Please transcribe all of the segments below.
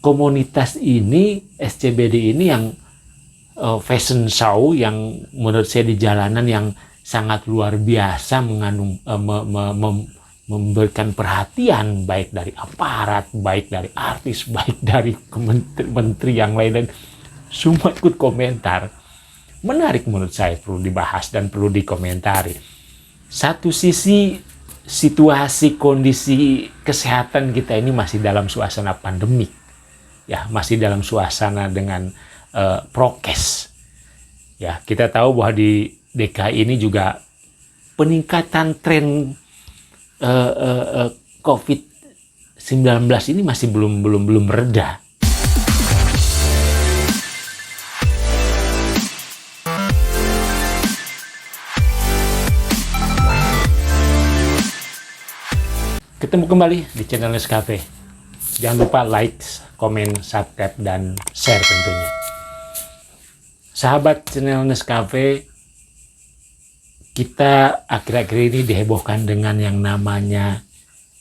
komunitas ini, SCBD ini yang fashion show yang menurut saya di jalanan yang sangat luar biasa memberikan perhatian baik dari aparat, baik dari artis, baik dari menteri yang lain, dan semua ikut komentar. Menarik menurut saya, perlu dibahas dan perlu dikomentari. Satu sisi situasi kondisi kesehatan kita ini masih dalam suasana pandemik, ya, masih dalam suasana dengan prokes. Ya, kita tahu bahwa di DKI ini juga peningkatan tren COVID-19 ini masih belum reda. Ketemu kembali di channel Nescafe. Jangan lupa like, komen, subscribe, dan share tentunya. Sahabat channel Nescafe, kita akhir-akhir ini dihebohkan dengan yang namanya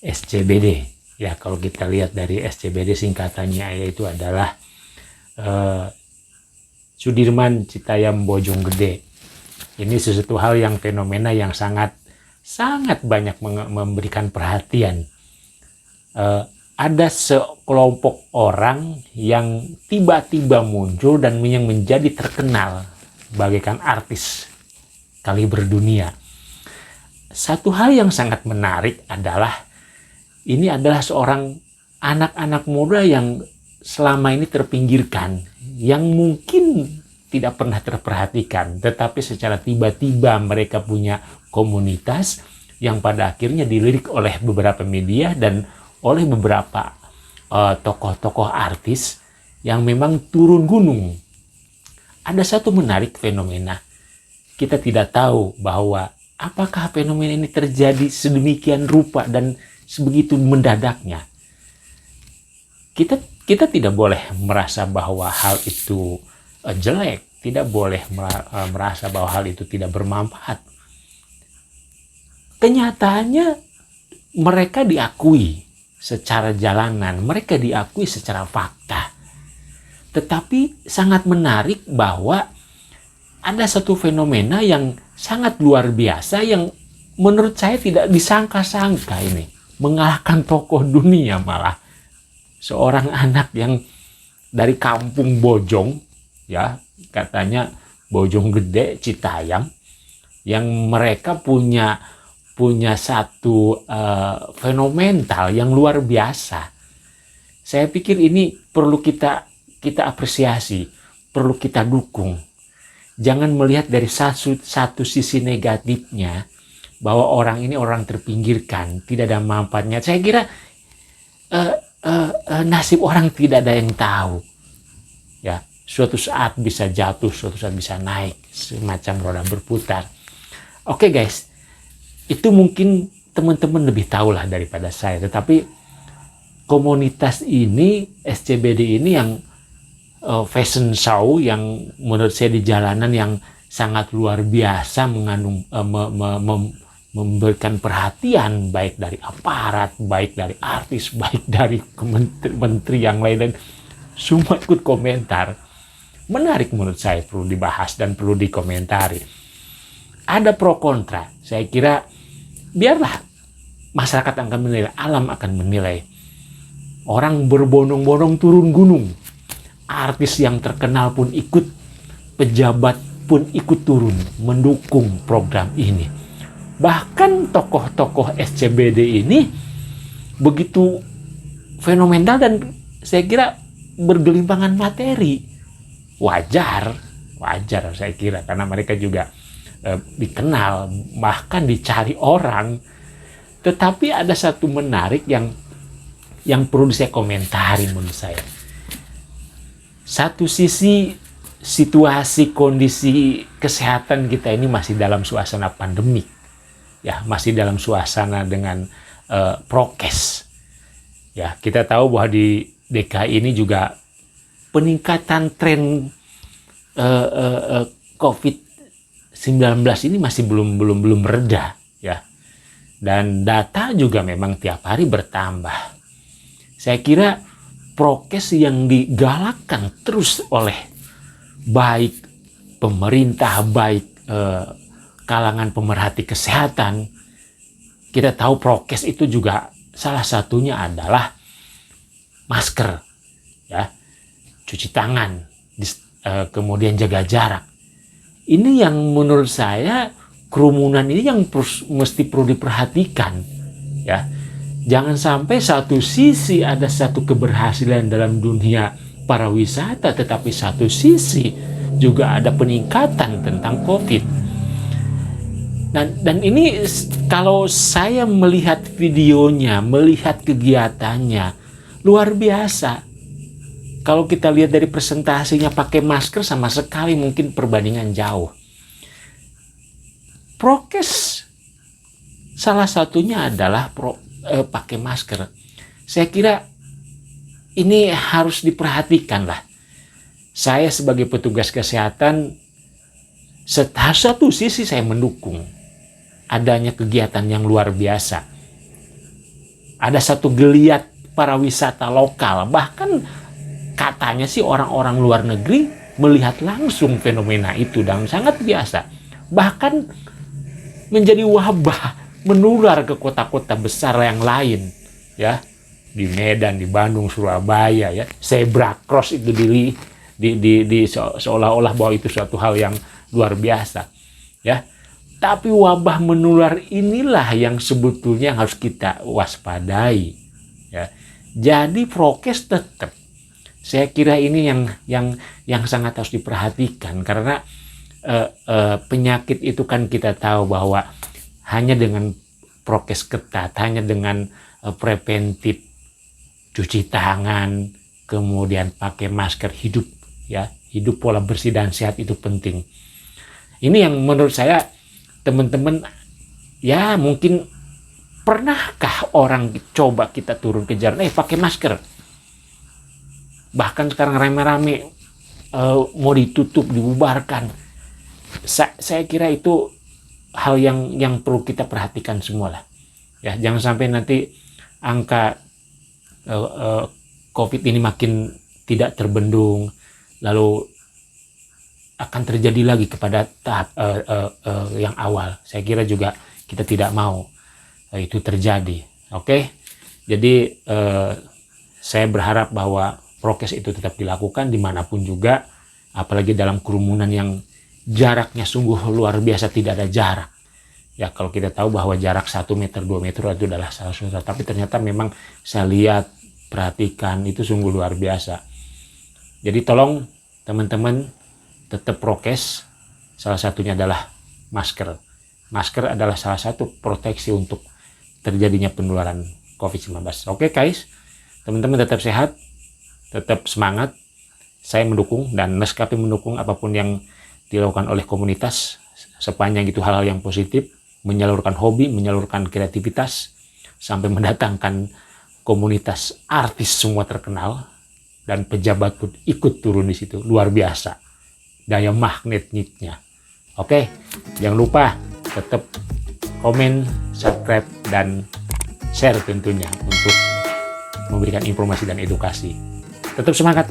SCBD. Ya, kalau kita lihat dari SCBD singkatannya yaitu adalah Sudirman Citayam Bojonggede. Ini sesuatu hal yang fenomena yang sangat banyak memberikan perhatian. Ada sekelompok orang yang tiba-tiba muncul dan yang menjadi terkenal bagaikan artis kaliber dunia. Satu hal yang sangat menarik adalah ini adalah seorang anak-anak muda yang selama ini terpinggirkan, yang mungkin tidak pernah terperhatikan, tetapi secara tiba-tiba mereka punya komunitas yang pada akhirnya dilirik oleh beberapa media dan oleh beberapa tokoh-tokoh artis yang memang turun gunung. Ada satu menarik fenomena. Kita tidak tahu bahwa apakah fenomena ini terjadi sedemikian rupa dan sebegitu mendadaknya. Kita tidak boleh merasa bahwa hal itu jelek, tidak boleh merasa bahwa hal itu tidak bermanfaat. Kenyataannya mereka diakui secara jalanan, mereka diakui secara fakta. Tetapi sangat menarik bahwa ada satu fenomena yang sangat luar biasa yang menurut saya tidak disangka-sangka ini. Mengalahkan tokoh dunia malah. Seorang anak yang dari kampung Bojong, ya, katanya Bojonggede, Citayam, yang mereka punya satu fenomenal yang luar biasa. Saya pikir ini perlu kita apresiasi, perlu kita dukung. Jangan melihat dari satu sisi negatifnya, bahwa orang ini orang terpinggirkan, tidak ada manfaatnya. Saya kira nasib orang tidak ada yang tahu. Ya, suatu saat bisa jatuh, suatu saat bisa naik, semacam roda berputar. Oke guys, itu mungkin teman-teman lebih tahu lah daripada saya. Tetapi komunitas ini, SCBD ini yang fashion show yang menurut saya di jalanan yang sangat luar biasa memberikan perhatian baik dari aparat, baik dari artis, baik dari menteri yang lain, dan semua ikut komentar. Menarik menurut saya, perlu dibahas dan perlu dikomentari. Ada pro kontra. Saya kira biarlah masyarakat akan menilai, alam akan menilai. Orang berbondong-bondong turun gunung. Artis yang terkenal pun ikut, pejabat pun ikut turun mendukung program ini. Bahkan tokoh-tokoh SCBD ini begitu fenomenal dan saya kira bergelimpangan materi. Wajar saya kira, karena mereka juga dikenal, bahkan dicari orang. Tetapi ada satu menarik yang perlu saya komentari menurut saya. Satu sisi situasi kondisi kesehatan kita ini masih dalam suasana pandemik, ya, masih dalam suasana dengan prokes. Ya, kita tahu bahwa di DKI ini juga peningkatan tren COVID-19 ini masih belum reda, ya. Dan data juga memang tiap hari bertambah. Saya kira prokes yang digalakkan terus oleh baik pemerintah, baik kalangan pemerhati kesehatan. Kita tahu prokes itu juga salah satunya adalah masker, ya, cuci tangan, kemudian jaga jarak. Ini yang menurut saya kerumunan ini yang mesti perlu diperhatikan, ya. Jangan sampai satu sisi ada satu keberhasilan dalam dunia pariwisata, tetapi satu sisi juga ada peningkatan tentang COVID. Dan ini kalau saya melihat videonya, melihat kegiatannya, luar biasa. Kalau kita lihat dari presentasinya pakai masker sama sekali mungkin perbandingan jauh. Prokes salah satunya adalah pakai masker. Saya kira ini harus diperhatikan lah. Saya sebagai petugas kesehatan, satu sisi saya mendukung adanya kegiatan yang luar biasa. Ada satu geliat para wisata lokal, bahkan katanya sih orang-orang luar negeri melihat langsung fenomena itu dan sangat biasa. Bahkan menjadi wabah, menular ke kota-kota besar yang lain, ya, di Medan, di Bandung, Surabaya, ya, zebra cross itu seolah-olah bahwa itu suatu hal yang luar biasa, ya. Tapi wabah menular inilah yang sebetulnya harus kita waspadai, ya. Jadi prokes tetap, saya kira ini yang sangat harus diperhatikan, karena penyakit itu kan kita tahu bahwa hanya dengan prokes ketat, hanya dengan preventif, cuci tangan, kemudian pakai masker, hidup pola bersih dan sehat itu penting. Ini yang menurut saya, teman-teman, ya mungkin pernahkah orang coba kita turun ke jalan, pakai masker. Bahkan sekarang rame-rame mau ditutup, dibubarkan. Saya kira itu hal yang perlu kita perhatikan semua lah. Ya, jangan sampai nanti angka COVID ini makin tidak terbendung, lalu akan terjadi lagi kepada tahap yang awal. Saya kira juga kita tidak mau itu terjadi. Oke, jadi saya berharap bahwa prokes itu tetap dilakukan dimanapun juga, apalagi dalam kerumunan yang jaraknya sungguh luar biasa, tidak ada jarak. Ya, kalau kita tahu bahwa jarak 1 meter, 2 meter itu adalah salah satu, tapi ternyata memang saya lihat, perhatikan, itu sungguh luar biasa. Jadi tolong teman-teman tetap prokes, salah satunya adalah masker. Masker adalah salah satu proteksi untuk terjadinya penularan COVID-19. Oke guys, teman-teman tetap sehat, tetap semangat. Saya mendukung dan Neskapi mendukung apapun yang dilakukan oleh komunitas, sepanjang itu hal-hal yang positif, menyalurkan hobi, menyalurkan kreativitas, sampai mendatangkan komunitas artis semua terkenal, dan pejabat pun ikut turun di situ. Luar biasa daya magnetnya. Oke, jangan lupa tetap komen, subscribe, dan share tentunya untuk memberikan informasi dan edukasi. Tetap semangat.